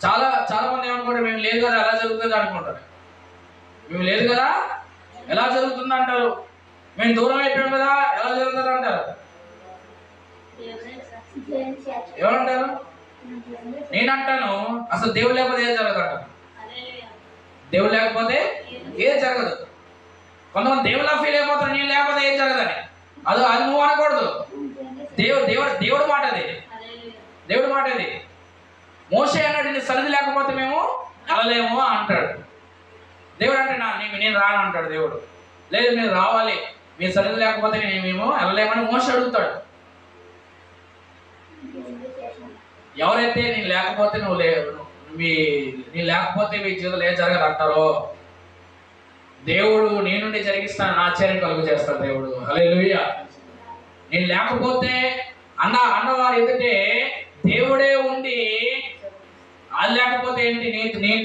చాలా చాలా మంది ఏమనుకుంటారు, మేము లేదు కదా ఎలా జరుగుతుంది అనుకుంటారు. మేము లేదు కదా ఎలా జరుగుతుంది అంటారు. మేము దూరం అయిపోయాం కదా ఎలా జరుగుతుంది అంటారు. ఏమంటారు? నేనంటాను అసలు దేవుడు లేకపోతే ఏది జరగదు అంటాను. దేవుడు లేకపోతే ఏది జరగదు. కొంతమంది దేవుళ్ళ ఫీల్ అయిపోతారు, నేను లేకపోతే ఏది జరగదని. అది నువ్వు అనకూడదు. దేవుడు మాట అది. దేవుడు మాట అది. మోషే అన్నాడు, నీ సన్నిధి లేకపోతే మేము వెళ్ళలేము అంటాడు. దేవుడు అంటే నేను రాను అంటాడు. దేవుడు లేదు మీరు రావాలి, మీ సన్నిధి లేకపోతే మేము వెళ్ళలేమని మోషే అడుగుతాడు. ఎవరైతే నేను లేకపోతే నీ లేకపోతే మీ జీవితంలో ఏం జరగదు అంటారో దేవుడు నీ నుండి జరిగిస్తాను ఆశ్చర్యం కలుగు చేస్తాడు దేవుడు. హల్లెలూయా. నేను లేకపోతే అన్నవారు ఎదుటే దేవుడే ఉండి అది లేకపోతే ఏంటి,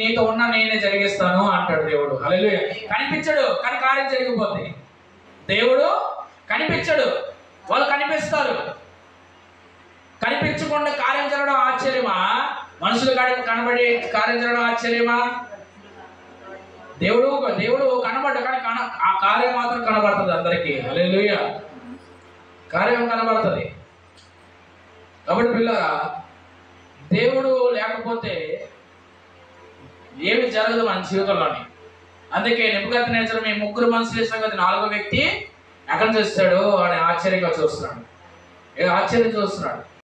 నీతో ఉన్నా నేనే జరిగిస్తాను అంటాడు దేవుడు. హల్లెలూయా. కనిపించడు కానీ కార్యం జరిగిపోద్ది. దేవుడు కనిపించడు, వాళ్ళు కనిపిస్తారు. కనిపించకుండా కార్యం జరగడం ఆశ్చర్యమా? మనుషులు కనబడి కార్యం జరగడం ఆశ్చర్యమా? దేవుడు కనబడ్డ కానీ ఆ కార్యం మాత్రం కనబడుతుంది అందరికీ. హల్లెలూయా. కార్యం కనబడుతుంది. కాబట్టి పిల్లరా, దేవుడు లేకపోతే ఏమి జరగదు మన జీవితంలోని. అందుకే నెబుకద్నెజరు మీ ముగ్గురు మనుషులు ఇస్తాం కదా, 4వ వ్యక్తి ఎక్కడ చూస్తాడు అని ఆశ్చర్యంగా చూస్తున్నాడు. ఆశ్చర్యం చూస్తున్నాడు.